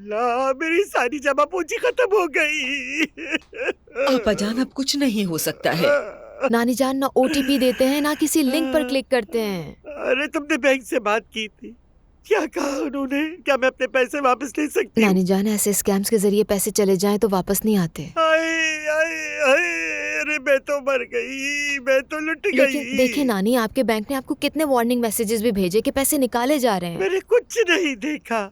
अल्लाह, मेरी सारी जमा पूंजी खत्म हो गई। आपा जान, अब कुछ नहीं हो सकता है। नानी जान ना ओटीपी देते हैं ना किसी लिंक पर क्लिक करते हैं। अरे तुमने बैंक से बात की थी, क्या कहा उन्होंने? क्या मैं अपने पैसे वापस ले सकती हूँ? नानी जान, ऐसे स्कैम्स के जरिए पैसे चले जाएं तो वापस नहीं आते। हाय हाय हाय, अरे मैं तो मर गई, मैं तो लुट गई। लेकिन देखिए नानी, आपके बैंक ने आपको कितने वार्निंग मैसेजेस भी भेजे कि पैसे निकाले जा रहे हैं। मैंने कुछ नहीं देखा।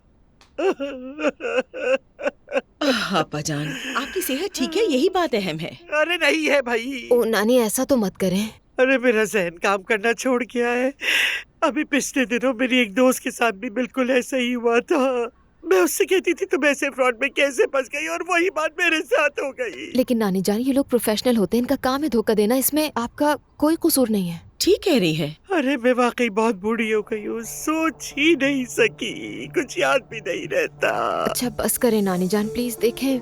आपा जान, आपकी सेहत ठीक है, यही बात अहम है। अरे नहीं है भाई। ओ नानी, ऐसा तो मत करें। अरे मेरा जहन काम करना छोड़ गया है। अभी पिछले दिनों मेरी एक दोस्त के साथ भी बिल्कुल ऐसा ही हुआ था। मैं उससे कहती थी तुम ऐसे फ्रॉड में कैसे फंस गई, और वही बात मेरे साथ हो गई। लेकिन नानी जान, ये लोग प्रोफेशनल होते हैं, इनका काम है धोखा देना, इसमें आपका कोई कसूर नहीं है। ठीक कह रही है। अरे मैं वाकई बहुत बूढ़ी हो गई हूँ, सोच ही नहीं सकी, कुछ याद भी नहीं रहता। अच्छा बस करें नानी जान, प्लीज देखें,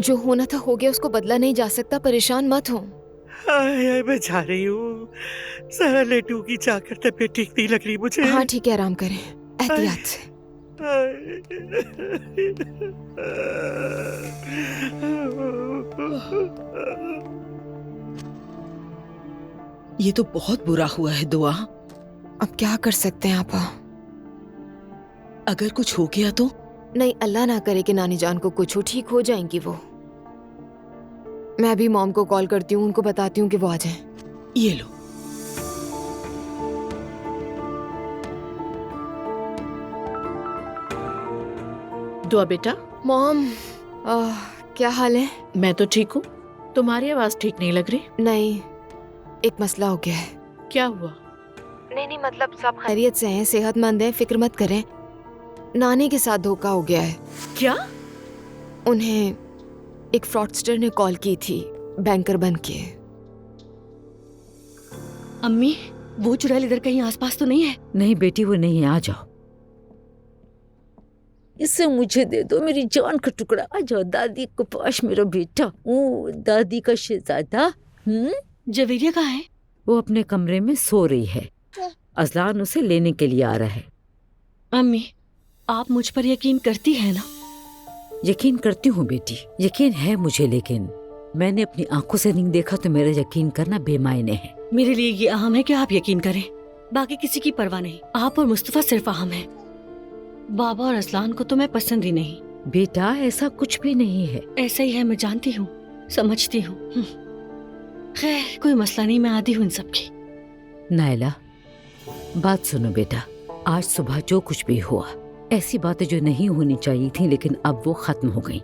जो होना था हो गया, उसको बदला नहीं जा सकता, परेशान मत हो। हाय हाय, मैं जा रही हूँ, सारा लेटूंगी जाकर, तबीयत ठीक नहीं लग रही मुझे। हाँ ठीक है, आराम करें एहतियात से। ये तो बहुत बुरा हुआ है दुआ। अब क्या कर सकते हैं आपा? अगर कुछ हो गया तो? नहीं, अल्लाह ना करे कि नानी जान को कुछ हो, ठीक हो जाएंगी वो। मैं अभी मॉम को कॉल करती हूँ, उनको बताती हूँ कि वो आ जाएं। ये लो। दुआ बेटा। मॉम, क्या हाल है? मैं तो ठीक हूँ, तुम्हारी आवाज ठीक नहीं लग रही। नहीं, एक मसला हो गया है। क्या हुआ? नहीं, मतलब सब खैरियत से हैं, सेहतमंद हैं, फिक्र मत करें। नानी के साथ धोखा हो गया है। क्या? उन्हें एक फ्रॉडस्टर ने कॉल की थी, बैंकर बन के। अम्मी, वो चुड़ैल इधर कहीं आसपास तो नहीं है? नहीं बेटी, वो नहीं है, आ जाओ। इसे मुझे दे दो, मेरी जान का टुकड़ा। आ जाओ दादी को पास, मेरा बेटा। ओ दादी का शहजादा। जवेरिया कहाँ है? वो अपने कमरे में सो रही है, अजलान उसे लेने के लिए आ रहा है। अम्मी, आप मुझ पर यकीन करती है ना? यकीन करती हूँ बेटी, यकीन है मुझे, लेकिन मैंने अपनी आंखों से नहीं देखा तो मेरा यकीन करना बेमायने है। मेरे लिए ये अहम है कि आप यकीन करें, बाकी किसी की परवाह नहीं। आप और मुस्तफा सिर्फ अहम है। बाबा और असलान को तो मैं पसंद ही नहीं। बेटा ऐसा कुछ भी नहीं है। ऐसा ही है, मैं जानती हूँ, समझती हूँ। खैर कोई मसला नहीं, मैं आदी हूँ इन सब की। नायला, बात सुनो बेटा, आज सुबह जो कुछ भी हुआ, ऐसी बातें जो नहीं होनी चाहिए थी, लेकिन अब वो खत्म हो गई।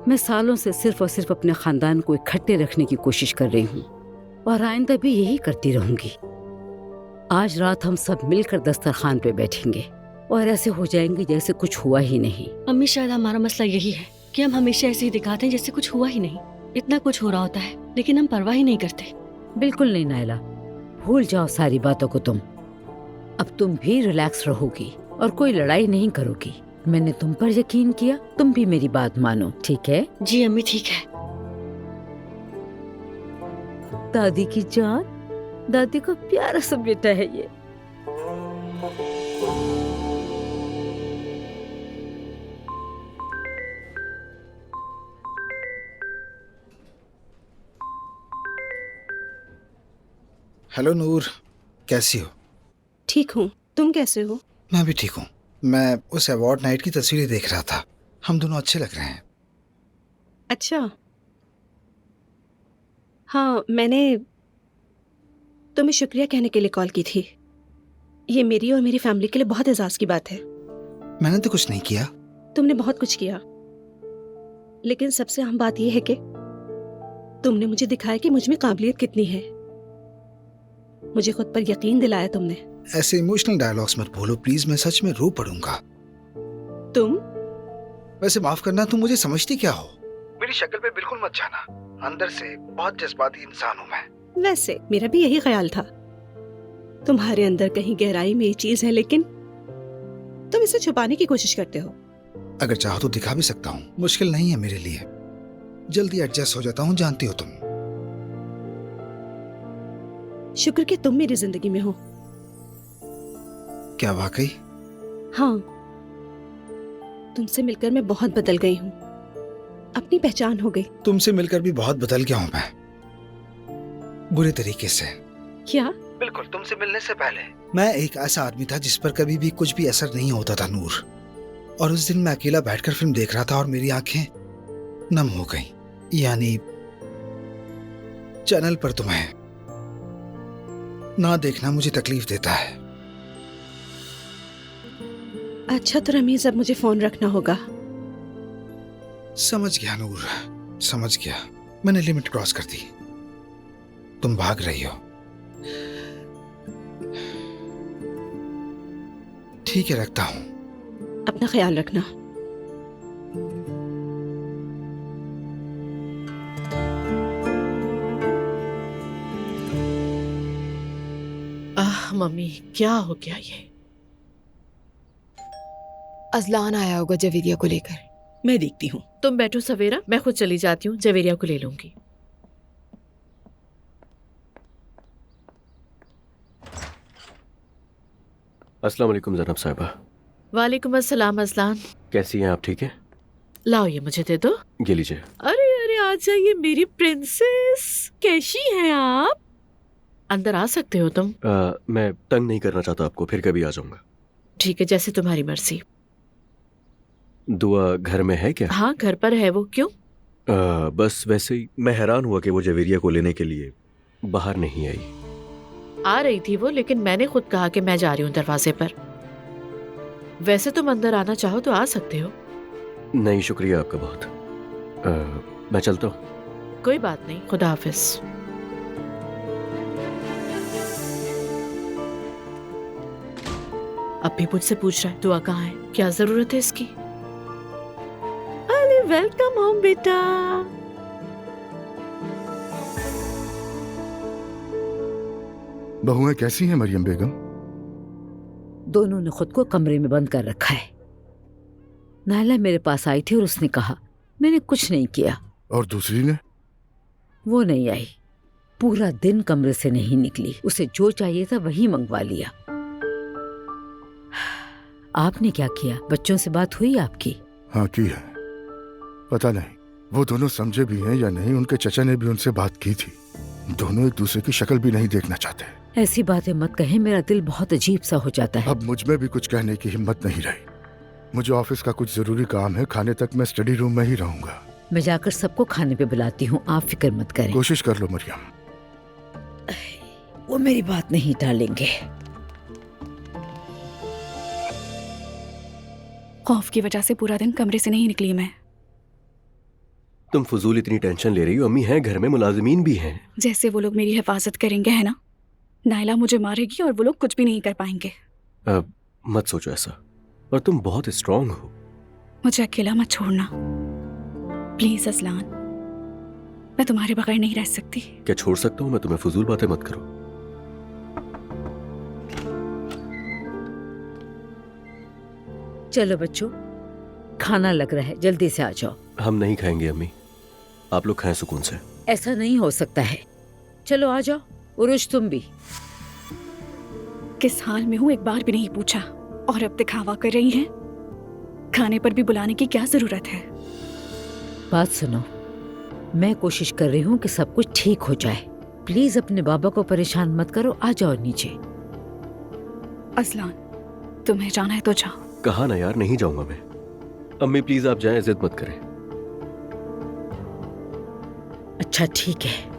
मैं सालों से सिर्फ और सिर्फ अपने खानदान को इकट्ठे रखने की कोशिश कर रही हूँ, और आइंदा भी यही करती रहूंगी। आज रात हम सब मिलकर दस्तरखान पे बैठेंगे और ऐसे हो जाएंगे जैसे कुछ हुआ ही नहीं। अम्मी, शायद हमारा मसला यही है कि हम हमेशा ऐसे ही दिखाते हैं जैसे कुछ हुआ ही नहीं। इतना कुछ हो रहा होता है लेकिन हम परवाह ही नहीं करते। बिल्कुल नहीं नायला, भूल जाओ सारी बातों को तुम। अब तुम भी रिलैक्स रहोगी और कोई लड़ाई नहीं करोगी। मैंने तुम पर यकीन किया, तुम भी मेरी बात मानो, ठीक है? जी अम्मी, ठीक है। दादी की जान, दादी का प्यारा सा बेटा है ये। हेलो नूर, कैसी हो? ठीक हूँ, तुम कैसे हो? मैं भी ठीक हूँ। मैं उस अवार्ड नाइट की तस्वीरें देख रहा था, हम दोनों अच्छे लग रहे हैं। अच्छा, हाँ, मैंने तुम्हें शुक्रिया कहने के लिए कॉल की थी। ये मेरी और मेरी फैमिली के लिए बहुत एजाज की बात है। मैंने तो कुछ नहीं किया। तुमने बहुत कुछ किया, लेकिन सबसे अहम बात यह है कि तुमने मुझे दिखाया कि मुझ में काबिलियत कितनी है। मुझे खुद पर यकीन दिलाया तुमने। ऐसे इमोशनल डायलॉग्स मत बोलो प्लीज, मैं सच में रो पड़ूंगा। तुम वैसे माफ करना, तुम मुझे समझती क्या हो? मेरी शक्ल पे बिल्कुल मत जाना, अंदर से बहुत जज्बाती इंसान हूँ मैं। वैसे मेरा भी यही ख्याल था। तुम्हारे अंदर कहीं गहराई में ये चीज है, लेकिन तुम इसे छुपाने की कोशिश करते हो। अगर चाहो तो दिखा भी सकता हूँ, मुश्किल नहीं है मेरे लिए। जल्दी एडजस्ट हो जाता हूँ, जानती हो तुम। शुक्र कि तुम मेरी जिंदगी में हो। क्या वाकई? हाँ, तुमसे मिलकर मैं बहुत बदल गई हूँ, अपनी पहचान हो गई। तुमसे मिलकर भी बहुत बदल गया हूँ मैं, बुरे तरीके से। क्या? बिल्कुल, तुमसे मिलने से पहले मैं एक ऐसा आदमी था जिस पर कभी भी कुछ भी असर नहीं होता था नूर। और उस दिन मैं अकेला बैठकर फिल्म देख रहा था और मेरी आंखें नम हो गईं। यानी चैनल पर तुम्हें ना देखना मुझे तकलीफ देता है। अच्छा तो रमीज, अब मुझे फोन रखना होगा। समझ गया नूर, समझ गया। मैंने लिमिट क्रॉस कर दी। तुम भाग रही हो। ठीक है, रखता हूं। अपना ख्याल रखना। मम्मी क्या हो गया ये? अजलान आया होगा जवेरिया को लेकर। मैं देखती हूँ, तुम बैठो सवेरा, मैं खुद चली जाती हूँ, जवेरिया को ले लूंगी। अस्सलाम वालेकुम जनाब साहिबा। वालेकुम अस्सलाम अजलान। कैसी हैं आप? ठीक है, लाओ ये मुझे दे दो। ये लीजिए। अरे अरे आ जाइए मेरी प्रिंसेस, कैसी हैं आप? अंदर आ सकते हो तुम। मैं तंग नहीं करना चाहता आपको, फिर कभी आ जाऊंगा। ठीक है, जैसे तुम्हारी मर्जी। दुआ घर में है क्या? हाँ घर पर है वो। क्यों? बस वैसे ही मैं हैरान हुआ कि वो जवेरिया को लेने के लिए बाहर नहीं आई। आ रही थी वो, लेकिन मैंने खुद कहा कि मैं जा रही हूँ दरवाजे पर। वैसे तुम अंदर आना चाहो तो आ सकते हो। नहीं, शुक्रिया आपका बहुत। मैं चलता हूँ। कोई बात नहीं, खुदा हाफिज। अब भी मुझसे पूछ रहा है दुआ कहाँ है, क्या जरूरत है इसकी? अरे वेलकम होम बेटा। बहुएं कैसी हैं मरियम बेगम? दोनों ने खुद को कमरे में बंद कर रखा है। नायला मेरे पास आई थी और उसने कहा मैंने कुछ नहीं किया। और दूसरी ने? वो नहीं आई, पूरा दिन कमरे से नहीं निकली। उसे जो चाहिए था वही मंगवा लिया। आपने क्या किया? बच्चों से बात हुई आपकी? हाँ की है, पता नहीं वो दोनों समझे भी हैं या नहीं। उनके चचा ने भी उनसे बात की थी। दोनों एक दूसरे की शक्ल भी नहीं देखना चाहते। ऐसी बातें मत कहें, मेरा दिल बहुत अजीब सा हो जाता है। अब मुझ में भी कुछ कहने की हिम्मत नहीं रही। मुझे ऑफिस का कुछ जरूरी काम है, खाने तक मैं स्टडी रूम में ही रहूंगा। मैं जाकर सबको खाने पे बुलाती हूँ, आप फिक्र मत करें। कोशिश कर लो मरियम। वो मेरी बात नहीं टालेंगे। खौफ की वजह से पूरा दिन कमरे से नहीं निकली मैं। तुम फजूल इतनी टेंशन ले रही हो? अम्मी हैं घर में, मुलाजिमीन भी हैं। जैसे वो लोग मेरी हिफाजत करेंगे, है ना? नायला मुझे मारेगी और वो लोग कुछ भी नहीं कर पाएंगे। मत सोचो ऐसा, और तुम बहुत स्ट्रांग हो। मुझे अकेला मत छोड़ना प्लीज असलान, मैं तुम्हारे बगैर नहीं रह सकती। क्या छोड़ सकता हूँ मैं तुम्हें? फजूल बातें मत करो। चलो बच्चों, खाना लग रहा है, जल्दी से आ जाओ। हम नहीं खाएंगे अम्मी, आप लोग खाएं सुकून से। ऐसा नहीं हो सकता है। चलो आ जाओ। उरुश तुम भी। किस हाल में हूँ एक बार भी नहीं पूछा, और अब दिखावा कर रही हैं। खाने पर भी बुलाने की क्या जरूरत है? बात सुनो, मैं कोशिश कर रही हूँ कि सब कुछ ठीक हो जाए। प्लीज अपने बाबा को परेशान मत करो, आ जाओ नीचे। असलान, तुम्हें जाना है तो जाओ। कहा ना यार, नहीं जाऊंगा मैं। अम्मी प्लीज आप जाएं, जिद मत करें। अच्छा ठीक है।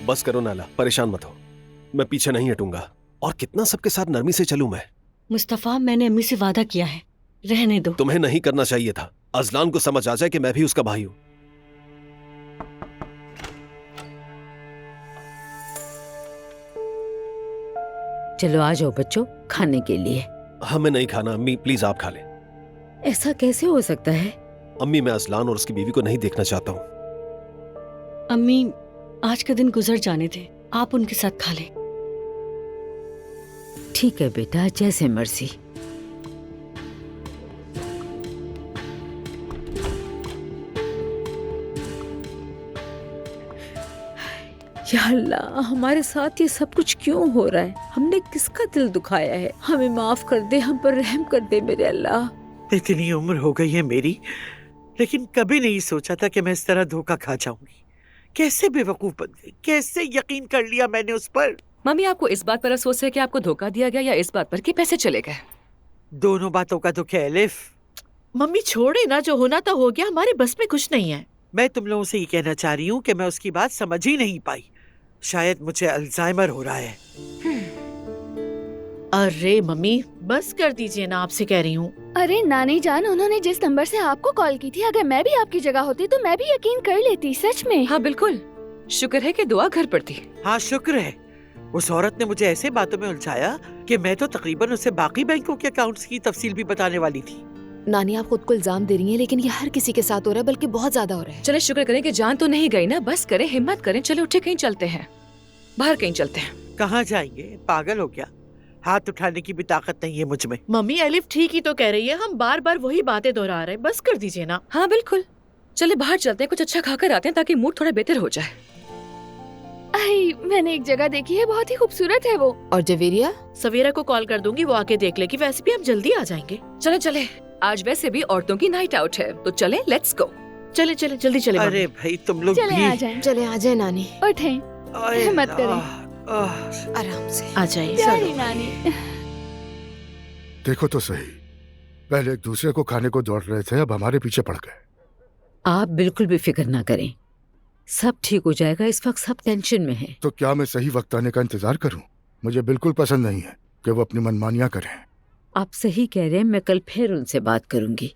बस करो नाला, परेशान मत हो। मैं पीछे नहीं हटूंगा। और कितना सबके साथ नरमी से चलूं मैं। मुस्तफा, मैंने अम्मी से वादा किया है, रहने दो। तुम्हें नहीं करना चाहिए था। अजलान को समझ आ जाए कि मैं भी उसका भाई हूं। चलो आ जाओ बच्चों, खाने के लिए। हमें नहीं खाना अम्मी, प्लीज आप खा लें। ऐसा कैसे हो सकता है? अम्मी, मैं अजलान और उसकी बीवी को नहीं देखना चाहता हूँ। अम्मी, आज का दिन गुजर जाने थे, आप उनके साथ खा लें। ठीक है बेटा, जैसे मर्जी। या अल्लाह, हमारे साथ ये सब कुछ क्यों हो रहा है? हमने किसका दिल दुखाया है? हमें माफ कर दे, हम पर रहम कर दे मेरे अल्लाह। इतनी उम्र हो गई है मेरी, लेकिन कभी नहीं सोचा था कि मैं इस तरह धोखा खा जाऊंगी। कैसे बेवकूफ बन गई, कैसे यकीन कर लिया मैंने उस पर। मम्मी, आपको इस बात पर अफसोस है कि आपको धोखा दिया गया, या इस बात पर कि पैसे चले गए? दोनों बातों का दुख है एलिफ। मम्मी छोड़े ना, जो होना तो हो गया, हमारे बस में कुछ नहीं है। मैं तुम लोगों से ये कहना चाह रही हूँ कि मैं उसकी बात समझ ही नहीं पाई। शायद मुझे अल्जाइमर हो रहा है। अरे मम्मी बस कर दीजिए ना, आपसे कह रही हूँ। अरे नानी जान, उन्होंने जिस नंबर से आपको कॉल की थी, अगर मैं भी आपकी जगह होती तो मैं भी यकीन कर लेती, सच में। हाँ बिल्कुल, शुक्र है कि दुआ घर पर थी। हाँ शुक्र है। उस औरत ने मुझे ऐसे बातों में उलझाया कि मैं तो तकरीबन उसे बाकी बैंकों के अकाउंट्स की तफसील भी बताने वाली थी। नानी आप खुद को इल्जाम दे रही हैं, लेकिन ये हर किसी के साथ हो रहा है, बल्कि बहुत ज्यादा हो रहा है। चले शुक्र करें कि जान तो नहीं गई ना। बस करें, हिम्मत करें, चले उठे कहीं चलते हैं, बाहर कहीं चलते हैं। कहाँ जाएंगे? पागल हो क्या? हाथ उठाने की भी ताकत नहीं है मुझ में। मम्मी एलिफ ठीक ही तो कह रही है, हम बार बार वही बातें दोहरा रहे हैं, बस कर दीजिए ना। हाँ बिल्कुल, चले बाहर चलते हैं, कुछ अच्छा खाकर आते हैं ताकि मूड थोड़ा बेहतर हो जाए। आई, मैंने एक जगह देखी है, बहुत ही खूबसूरत है वो। और जवेरिया? सवेरा को कॉल कर दूंगी, वो आके देख लेगी। वैसे भी हम जल्दी आ जाएंगे। चले चले, आज वैसे भी औरतों की नाइट आउट है, तो चले, लेट्स गो। चले चले जल्दी चले। अरे भाई तुम लोग चले भी आ जाएं। चले आ जाए नानी, उठें, हिम्मत करें, आराम से आ जाइए। प्यारी नानी। देखो तो सही, पहले एक दूसरे को खाने को दौड़ रहे थे, अब हमारे पीछे पड़ गए। आप बिल्कुल भी फिक्र ना करें, सब ठीक हो जाएगा। इस वक्त सब टेंशन में है। तो क्या मैं सही वक्त आने का इंतजार करूं? मुझे बिल्कुल पसंद नहीं है कि वो अपनी मनमानियां करें। आप सही कह रहे हैं, मैं कल फिर उनसे बात करूंगी।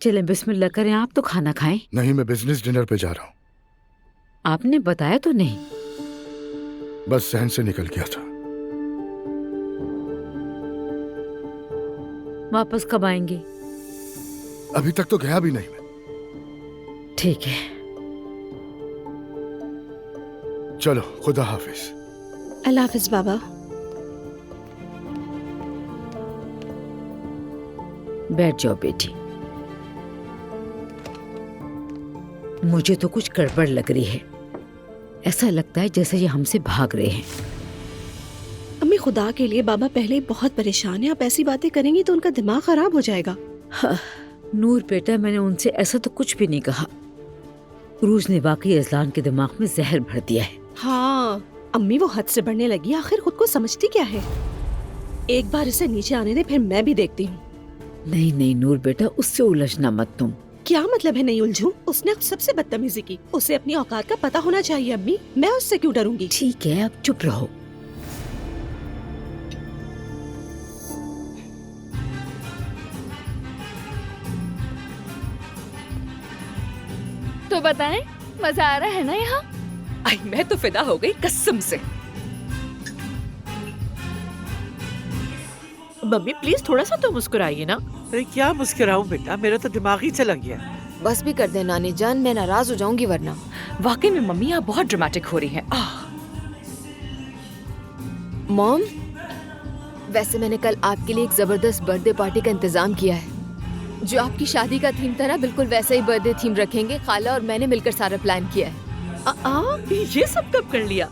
चलें बिस्मिल्लाह करें, आप तो खाना खाएं। नहीं, मैं बिजनेस डिनर पे जा रहा हूँ। आपने बताया तो नहीं? बस सहन से निकल गया था। वापस कब आएंगे? अभी तक तो गया भी नहीं मैं। ठीक है, चलो, खुदा हाफिज। अल्लाह हाफिज बाबा। बैठ जाओ बेटी। मुझे तो कुछ गड़बड़ लग रही है। ऐसा लगता है जैसे ये हमसे भाग रहे हैं। अम्मी खुदा के लिए, बाबा पहले ही बहुत परेशान है, आप ऐसी बातें करेंगी तो उनका दिमाग खराब हो जाएगा। हाँ, नूर बेटा, मैंने उनसे ऐसा तो कुछ भी नहीं कहा। रूज ने वाकई अजलान के दिमाग में जहर भर दिया है। हाँ अम्मी, वो हद से बढ़ने लगी, आखिर खुद को समझती क्या है। एक बार इसे नीचे आने दे, फिर मैं भी देखती हूँ। नहीं नहीं नूर बेटा, उससे उलझना मत तुम। क्या मतलब है नहीं उलझूं? उसने अब सबसे बदतमीजी की। उसे अपनी औकात का पता होना चाहिए अम्मी, मैं उससे क्यों डरूंगी? ठीक है, अब चुप रहो। तो बताएं, मजा आ रहा है ना यहाँ? आई, मैं तो फिदा हो गई कसम से। मम्मी प्लीज थोड़ा सा तो मुस्कुराइए ना। अरे क्या मुस्कुराऊं बेटा, मेरा तो दिमाग ही चला गया। बस भी कर दे नानी जान, मैं नाराज हो जाऊंगी वरना। वाकई में मम्मी आप बहुत ड्रामेटिक हो रही हैं। मॉम, वैसे मैंने कल आपके लिए एक जबरदस्त बर्थडे पार्टी का इंतजाम किया है। जो आपकी शादी का थीम था ना, बिल्कुल वैसा ही बर्थडे थीम रखेंगे। खाला और मैंने मिलकर सारा प्लान किया है। ये सब कब कर लिया?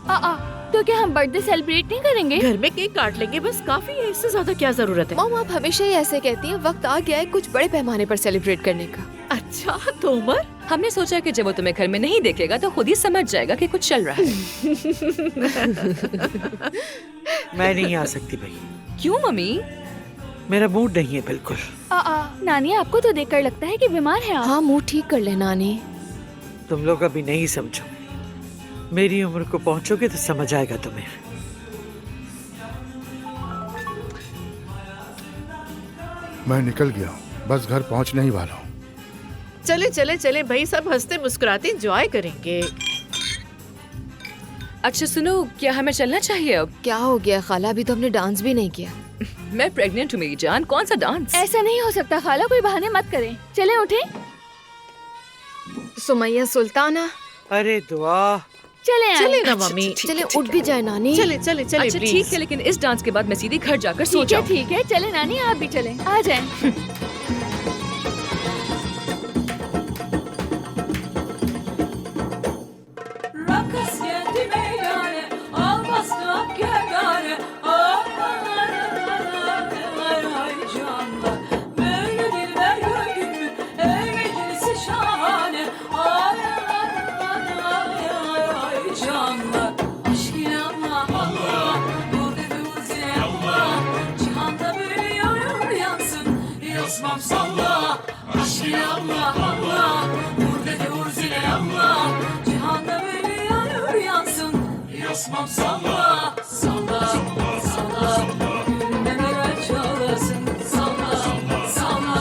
तो क्या हम बर्थडे सेलिब्रेट नहीं करेंगे? घर में केक काट लेंगे, बस काफी है, इससे ज्यादा क्या जरूरत है? मॉम आप हमेशा ही ऐसे कहती हैं, वक्त आ गया है कुछ बड़े पैमाने पर सेलिब्रेट करने का। अच्छा तो उमर, हमने सोचा कि जब वो तुम्हें घर में नहीं देखेगा तो खुद ही समझ जाएगा कि कुछ चल रहा है। मैं नहीं आ सकती भाई। क्यों मम्मी? मेरा मूड नहीं है बिल्कुल। नानी आपको तो देखकर लगता है कि बीमार है आप। हाँ, मूड ठीक कर ले नानी। तुम लोग अभी नहीं समझो, मेरी उम्र को पहुंचोगे तो समझ आएगा तुम्हें। मैं निकल गया हूँ, बस घर पहुँचने ही वाला हूँ। चले चले चले भाई, सब हंसते मुस्कुराते एंजॉय करेंगे। अच्छा सुनो, क्या हमें चलना चाहिए अब? क्या हो गया खाला, अभी तो हमने डांस भी नहीं किया। मैं प्रेग्नेंट हूँ मेरी जान, कौन सा डांस? ऐसा नहीं हो सकता खाला, कोई बहाने मत करें। चले उठे। सुमैया सुल्ताना। अरे दुआ। चले ना मम्मी, चले उठ भी जाए नानी। चले चले चले। अच्छा ठीक है, लेकिन इस डांस के बाद मैं सीधे घर जाकर सो जाऊँ। ठीक है, चले नानी, आप भी चले, आ जाएं। Aşkı Allah Allah, burada dur zile Allah. Cihanda böyle yanıyor yansın. Yosmam salla, salla, salla. Gülmemeler çalasın. Salla, salla.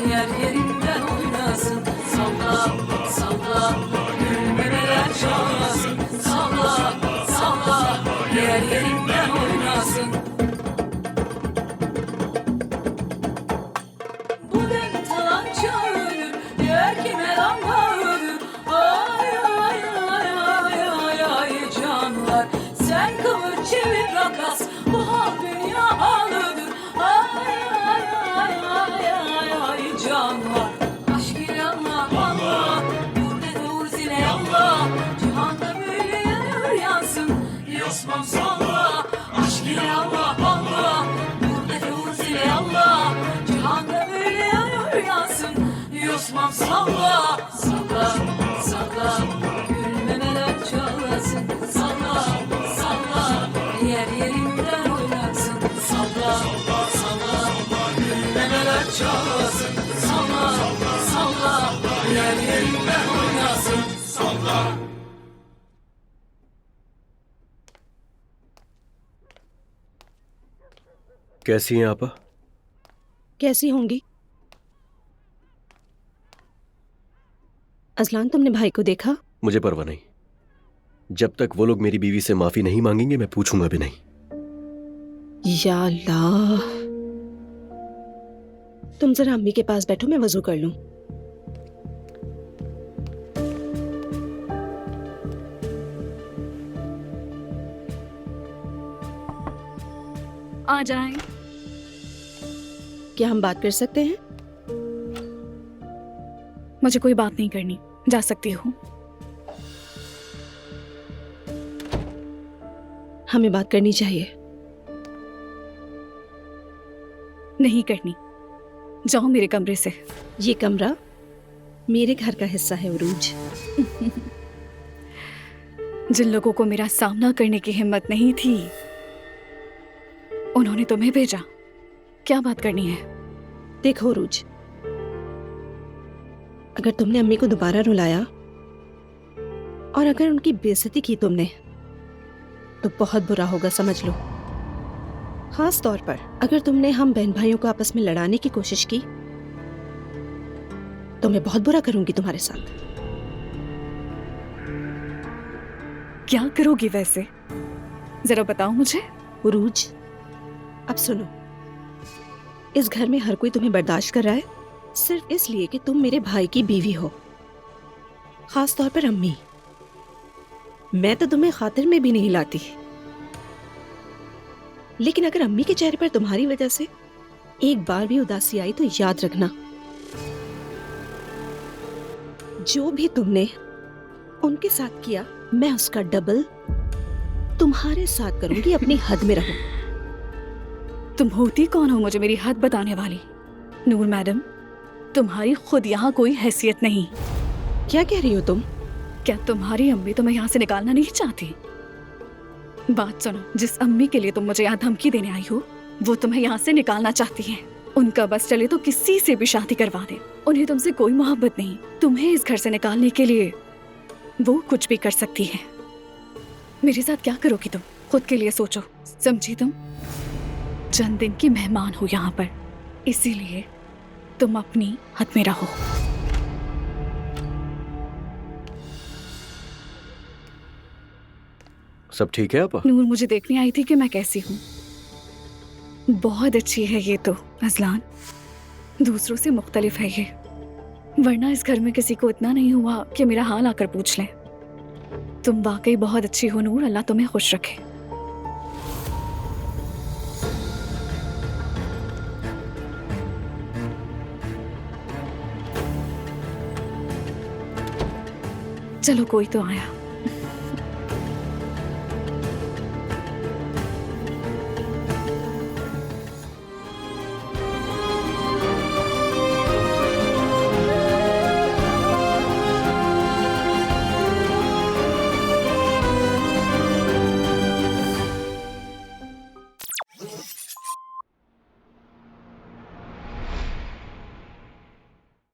Yer yerinden oynasın. Salla, salla. Gülmemeler çalasın. Salla, salla. Yer yerinden oynasın. Bu denk talanca ölür, diğer kime lamba ölür. Ay ay ay ay ay ay canlar. Sen kıvır çevir rakas, bu hal dünya halıdır. Ay ay ay ay ay ay canlar. Aşk ile Allah Allah, burada dur zile Allah. Cihanda böyle yanıyor yansın, yosmam salla. Aşk ile Allah Allah, burada dur zile Allah. Cihanda böyle yanıyor yansın, yosmam salla. Salla, salla, gülmemeler çalasın. Salla, salla, yer yerinden oynasın. Salla, salla, gülmemeler çalasın. Salla, salla, yer yerinden oynasın. Salla. कैसी हैं आपा? कैसी होंगी? Azlan, तुमने भाई को देखा? मुझे परवाह नहीं। जब तक वो लोग मेरी बीवी से माफी नहीं मांगेंगे मैं पूछूंगा भी नहीं। या अल्लाह, तुम जरा अम्मी के पास बैठो, मैं वजू कर लूं। आ जाएं। क्या हम बात कर सकते हैं? मुझे कोई बात नहीं करनी, जा सकती हूँ। हमें बात करनी चाहिए। नहीं करनी, जाओ मेरे कमरे से। ये कमरा मेरे घर का हिस्सा है उरूज। जिन लोगों को मेरा सामना करने की हिम्मत नहीं थी, उन्होंने तुम्हें भेजा। क्या बात करनी है? देखो उरूज, अगर तुमने अम्मी को दोबारा रुलाया और अगर उनकी बेइज्जती की तुमने, तो बहुत बुरा होगा, समझ लो। खास तौर पर अगर तुमने हम बहन भाइयों को आपस में लड़ाने की कोशिश की, तो मैं बहुत बुरा करूंगी तुम्हारे साथ। क्या करोगी वैसे? जरा बताओ मुझे। उरूज, अब सुनो, इस घर में हर कोई तुम्हें बर्दाश्त कर रहा है सिर्फ इसलिए कि तुम मेरे भाई की बीवी हो, खास तौर पर अम्मी। मैं तो तुम्हें खातिर में भी नहीं लाती, लेकिन अगर अम्मी के चेहरे पर तुम्हारी वजह से एक बार भी उदासी आई तो याद रखना, जो भी तुमने उनके साथ किया मैं उसका डबल तुम्हारे साथ करूंगी। अपनी हद में रहो। तुम होती कौन हो मुझे मेरी हद बताने वाली? नूर मैडम, तुम्हारी खुद यहाँ कोई हैसियत नहीं। क्या कह रही हो तुम? क्या तुम्हारी अम्मी तुम्हें यहाँ से निकालना नहीं चाहती? बात सुनो, जिस अम्मी के लिए तुम मुझे यहाँ धमकी देने आई हो, वो तुम्हें यहाँ से निकालना चाहती है। उनका बस चले तो किसी से भी शादी करवा दे, उन्हें तुमसे कोई मोहब्बत नहीं। तुम्हें इस घर से निकालने के लिए वो कुछ भी कर सकती है। मेरे साथ क्या करोगी तुम? खुद के लिए सोचो, समझी? तुम चंद दिन की मेहमान हो यहाँ पर, इसीलिए तुम अपनी हद में रहो। सब ठीक है आपा? नूर मुझे देखने आई थी कि मैं कैसी हूँ। बहुत अच्छी है ये तो अजलान, दूसरों से मुख्तलिफ है ये, वरना इस घर में किसी को इतना नहीं हुआ कि मेरा हाल आकर पूछ ले। तुम वाकई बहुत अच्छी हो नूर, अल्लाह तुम्हें खुश रखे। चलो कोई तो आया।